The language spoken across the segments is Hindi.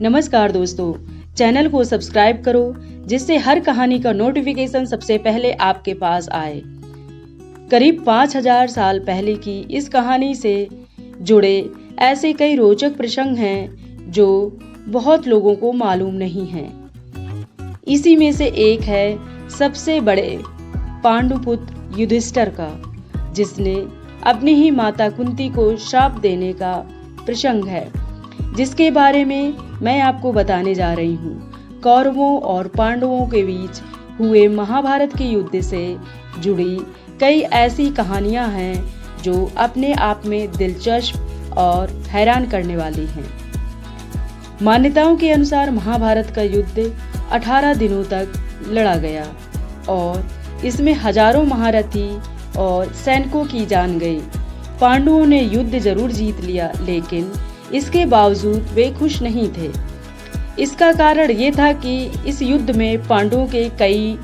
नमस्कार दोस्तों, चैनल को सब्सक्राइब करो जिससे हर कहानी का नोटिफिकेशन सबसे पहले आपके पास आए। करीब 5000 साल पहले की इस कहानी से जुड़े ऐसे कई रोचक प्रसंग हैं जो बहुत लोगों को मालूम नहीं हैं। इसी में से एक है सबसे बड़े पांडुपुत्र युधिष्ठिर का, जिसने अपनी ही माता कुंती को श्राप देने का प्रसंग है, जिसके बारे में मैं आपको बताने जा रही हूँ। कौरवों और पांडवों के बीच हुए महाभारत के युद्ध से जुड़ी कई ऐसी कहानियाँ हैं जो अपने आप में दिलचस्प और हैरान करने वाली हैं। मान्यताओं के अनुसार महाभारत का युद्ध 18 दिनों तक लड़ा गया और इसमें हजारों महारथी और सैनिकों की जान गई। पांडवों ने युद्ध जरूर जीत लिया, लेकिन इसके बावजूद वे खुश नहीं थे। इसका कारण ये था कि इस युद्ध में पांडवों के कई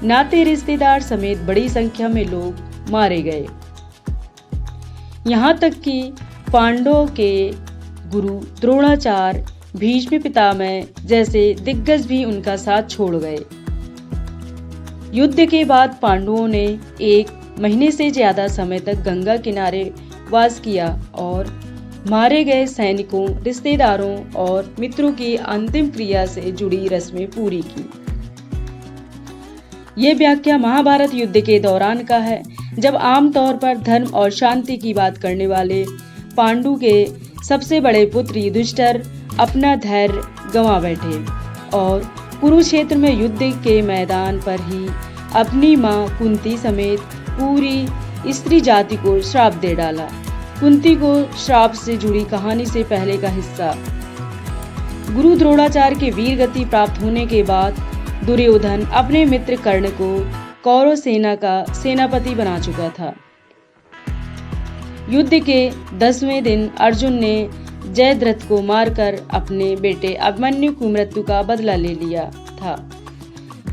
नाते रिश्तेदार समेत बड़ी संख्या में लोग मारे गए। यहाँ तक कि पांडवों के गुरु द्रोणाचार्य, भीष्म पितामह जैसे दिग्गज भी उनका साथ छोड़ गए। युद्ध के बाद पांडवों ने 1 महीने से ज्यादा समय तक गंगा किनारे वास किया और मारे गए सैनिकों, रिश्तेदारों और मित्रों की अंतिम क्रिया से जुड़ी रस्में पूरी की। ये व्याख्या महाभारत युद्ध के दौरान का है, जब आमतौर पर धर्म और शांति की बात करने वाले पांडु के सबसे बड़े पुत्र युधिष्ठिर अपना धैर्य गंवा बैठे और कुरुक्षेत्र में युद्ध के मैदान पर ही अपनी मां कुंती समेत पूरी स्त्री जाति को श्राप दे डाला। कुंती को श्राप से जुड़ी कहानी से पहले का हिस्सा। गुरु द्रोणाचार्य के वीर गति प्राप्त होने के बाद दुर्योधन अपने मित्र कर्ण को कौरव सेना का सेनापति बना चुका था। युद्ध के 10वें दिन अर्जुन ने जयद्रथ को मारकर अपने बेटे अभिमन्यु की मृत्यु का बदला ले लिया था।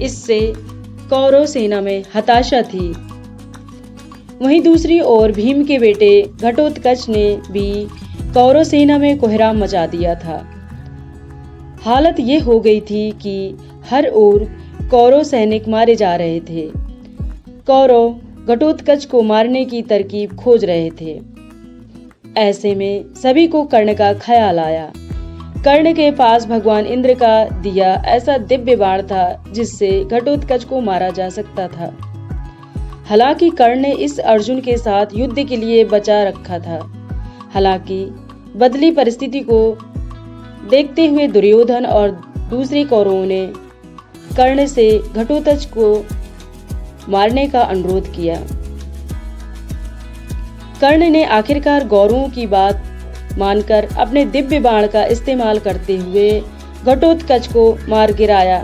इससे कौरव सेना में हताशा थी। वहीं दूसरी ओर भीम के बेटे घटोत्कच ने भी कौरव सेना में कोहराम मचा दिया था। हालत ये हो गई थी कि हर ओर कौरव सैनिक मारे जा रहे थे। कौरव घटोत्कच को मारने की तरकीब खोज रहे थे। ऐसे में सभी को कर्ण का ख्याल आया। कर्ण के पास भगवान इंद्र का दिया ऐसा दिव्य बाण था जिससे घटोत्कच को मारा जा सकता था। हालांकि कर्ण ने इस अर्जुन के साथ युद्ध के लिए बचा रखा था। हालांकि बदली परिस्थिति को देखते हुए दुर्योधन और दूसरे कौरवों ने कर्ण से घटोत्कच को मारने का अनुरोध किया। कर्ण ने आखिरकार कौरवों की बात मानकर अपने दिव्य बाण का इस्तेमाल करते हुए घटोत्कच को मार गिराया।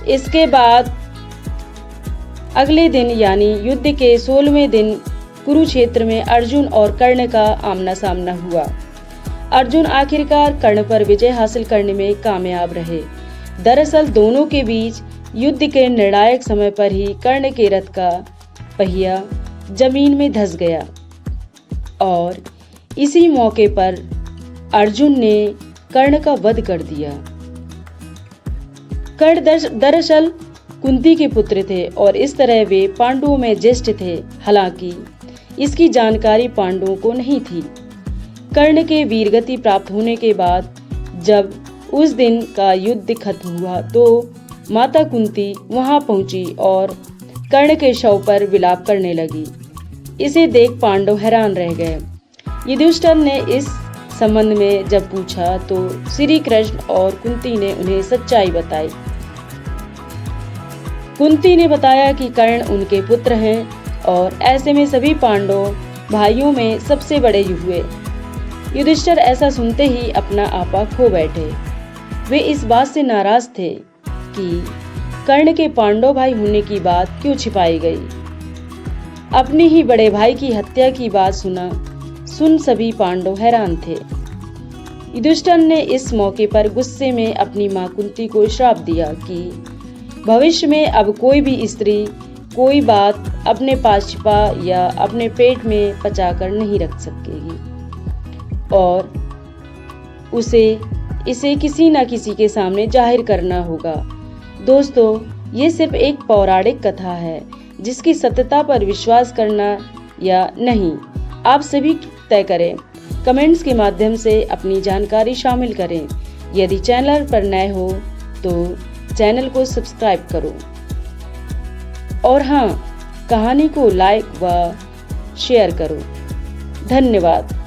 इसके बाद अगले दिन यानी युद्ध के 16वें दिन कुरुक्षेत्र में अर्जुन और कर्ण का आमना सामना हुआ। अर्जुन आखिरकार कर्ण पर विजय हासिल करने में कामयाब रहे। दरअसल दोनों के बीच युद्ध के निर्णायक समय पर ही कर्ण के रथ का पहिया जमीन में धंस गया और इसी मौके पर अर्जुन ने कर्ण का वध कर दिया। कर्ण दरअसल कुंती के पुत्र थे और इस तरह वे पांडवों में ज्येष्ठ थे। हालांकि इसकी जानकारी पांडवों को नहीं थी। कर्ण के वीरगति प्राप्त होने के बाद जब उस दिन का युद्ध खत्म हुआ तो माता कुंती वहां पहुंची और कर्ण के शव पर विलाप करने लगी। इसे देख पांडव हैरान रह गए। युधिष्ठिर ने इस संबंध में जब पूछा तो श्री कृष्ण और कुंती ने उन्हें सच्चाई बताई। कुंती ने बताया कि कर्ण उनके पुत्र हैं और ऐसे में सभी पांडव भाइयों में सबसे बड़े हुए। युधिष्ठिर ऐसा सुनते ही अपना आपा खो बैठे। वे इस बात से नाराज थे कि कर्ण के पांडव भाई होने की बात क्यों छिपाई गई। अपने ही बड़े भाई की हत्या की बात सुन सभी पांडव हैरान थे। युधिष्ठिर ने इस मौके पर गुस्से में अपनी मां कुंती को श्राप दिया कि भविष्य में अब कोई भी स्त्री कोई बात अपने पास छिपा या अपने पेट में पचाकर नहीं रख सकेगी और उसे इसे किसी न किसी के सामने जाहिर करना होगा। दोस्तों, ये सिर्फ एक पौराणिक कथा है जिसकी सत्यता पर विश्वास करना या नहीं आप सभी तय करें। कमेंट्स के माध्यम से अपनी जानकारी शामिल करें। यदि चैनल पर नए हो तो चैनल को सब्सक्राइब करो और हाँ, कहानी को लाइक व शेयर करो। धन्यवाद।